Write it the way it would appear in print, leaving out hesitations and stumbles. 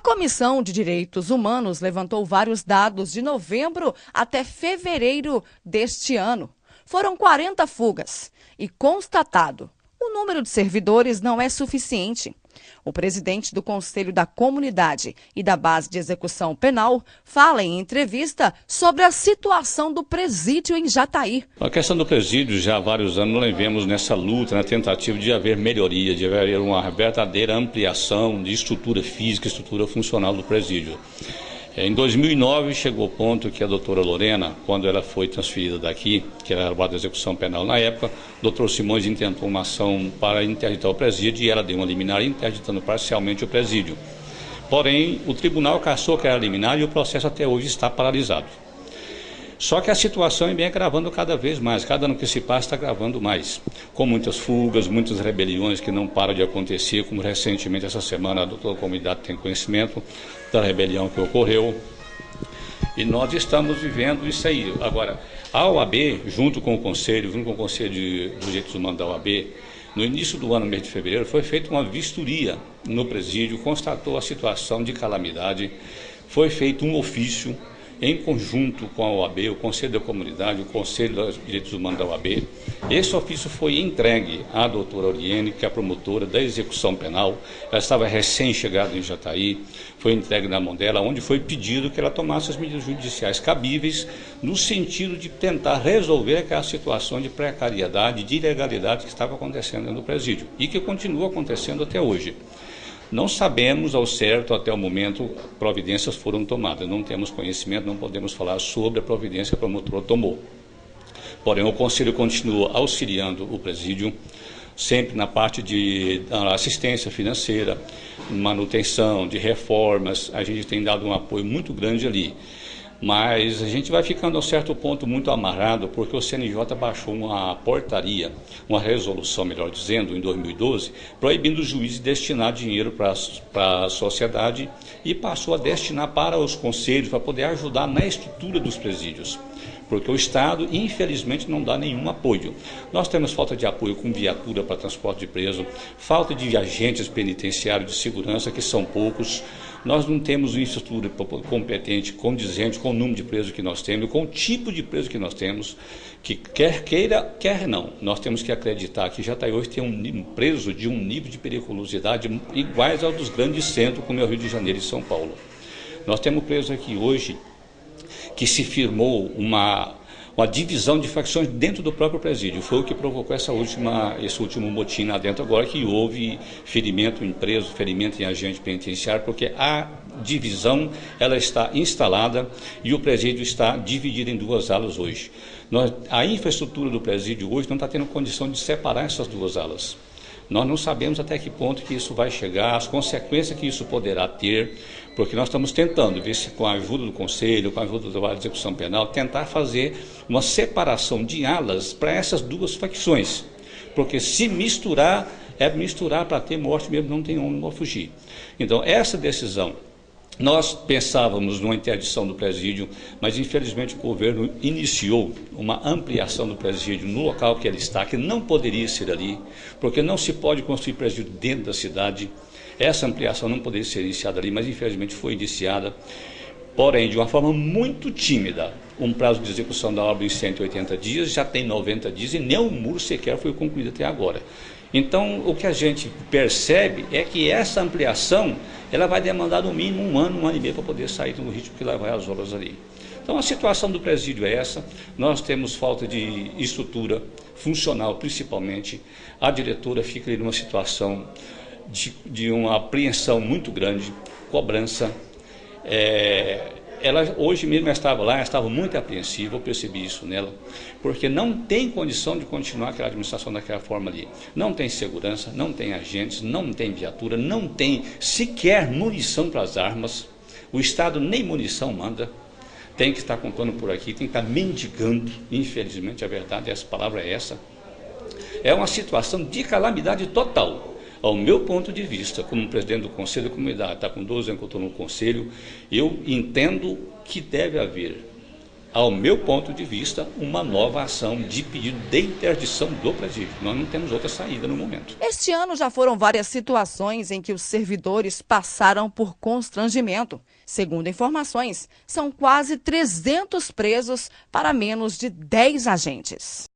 Comissão de Direitos Humanos levantou vários dados de novembro até fevereiro deste ano. Foram 40 fugas e constatado, o número de servidores não é suficiente. O presidente do Conselho da Comunidade e da Base de Execução Penal fala em entrevista sobre a situação do presídio em Jataí. A questão do presídio, já há vários anos, nós vemos nessa luta, na tentativa de haver melhoria, de haver uma verdadeira ampliação de estrutura física, estrutura funcional do presídio. Em 2009 chegou o ponto que a doutora Lorena, quando ela foi transferida daqui, que era a Base de Execução Penal na época, o doutor Simões intentou uma ação para interditar o presídio e ela deu uma liminar interditando parcialmente o presídio. Porém, o tribunal cassou aquela liminar e o processo até hoje está paralisado. Só que a situação vem agravando cada vez mais, cada ano que se passa está agravando mais, com muitas fugas, muitas rebeliões que não param de acontecer, como recentemente essa semana a doutora Comunidade tem conhecimento da rebelião que ocorreu, e nós estamos vivendo isso aí. Agora, a OAB, junto com o Conselho de Direitos Humanos da OAB, no início do ano, mês de fevereiro, foi feita uma vistoria no presídio, constatou a situação de calamidade, foi feito um ofício, em conjunto com a OAB, o Conselho da Comunidade, o Conselho dos Direitos Humanos da OAB. Esse ofício foi entregue à doutora Oriene, que é a promotora da execução penal. Ela estava recém-chegada em Jataí, foi entregue na mão dela, onde foi pedido que ela tomasse as medidas judiciais cabíveis no sentido de tentar resolver aquela situação de precariedade, de ilegalidade que estava acontecendo dentro do presídio e que continua acontecendo até hoje. Não sabemos ao certo, até o momento, providências foram tomadas. Não temos conhecimento, não podemos falar sobre a providência que a promotora tomou. Porém, o Conselho continua auxiliando o presídio, sempre na parte de assistência financeira, manutenção, de reformas. A gente tem dado um apoio muito grande ali. Mas a gente vai ficando a um certo ponto muito amarrado, porque o CNJ baixou uma portaria, uma resolução, melhor dizendo, em 2012, proibindo os juízes de destinar dinheiro para a sociedade e passou a destinar para os conselhos, para poder ajudar na estrutura dos presídios. Porque o Estado, infelizmente, não dá nenhum apoio. Nós temos falta de apoio com viatura para transporte de preso, falta de agentes penitenciários de segurança, que são poucos. Nós não temos uma estrutura competente, condizente com o número de presos que nós temos, com o tipo de preso que nós temos, que quer queira, quer não. Nós temos que acreditar que Jataí hoje tem um preso de um nível de periculosidade iguais ao dos grandes centros, como é o Rio de Janeiro e São Paulo. Nós temos presos aqui hoje que se firmou uma divisão de facções dentro do próprio presídio. Foi o que provocou esse último motim lá dentro agora, que houve ferimento em preso, ferimento em agente penitenciário, porque a divisão ela está instalada e o presídio está dividido em duas alas hoje. A infraestrutura do presídio hoje não está tendo condição de separar essas duas alas. Nós não sabemos até que ponto que isso vai chegar, as consequências que isso poderá ter, porque nós estamos tentando, ver se com a ajuda do Conselho, com a ajuda do Trabalho de Execução Penal, tentar fazer uma separação de alas para essas duas facções. Porque se misturar, é misturar para ter morte mesmo, não tem onde fugir. Então, essa decisão, nós pensávamos numa interdição do presídio, mas infelizmente o governo iniciou uma ampliação do presídio no local que ele está, que não poderia ser ali, porque não se pode construir presídio dentro da cidade. Essa ampliação não poderia ser iniciada ali, mas infelizmente foi iniciada, porém de uma forma muito tímida. Um prazo de execução da obra em 180 dias, já tem 90 dias e nem o muro sequer foi concluído até agora. Então, o que a gente percebe é que essa ampliação ela vai demandar no mínimo um ano e meio para poder sair do ritmo que lá vai as obras ali. Então, a situação do presídio é essa. Nós temos falta de estrutura funcional, principalmente. A diretora fica ali numa situação de uma apreensão muito grande, cobrança. Ela hoje mesmo estava lá, estava muito apreensiva, eu percebi isso nela, porque não tem condição de continuar aquela administração daquela forma ali. Não tem segurança, não tem agentes, não tem viatura, não tem sequer munição para as armas. O Estado nem munição manda, tem que estar contando por aqui, tem que estar mendigando, infelizmente a verdade, essa palavra é essa. É uma situação de calamidade total. Ao meu ponto de vista, como presidente do Conselho da Comunidade, está com 12 anos que eu estou no Conselho, eu entendo que deve haver ao meu ponto de vista, uma nova ação de pedido de interdição do presídio. Nós não temos outra saída no momento. Este ano já foram várias situações em que os servidores passaram por constrangimento. Segundo informações, são quase 300 presos para menos de 10 agentes.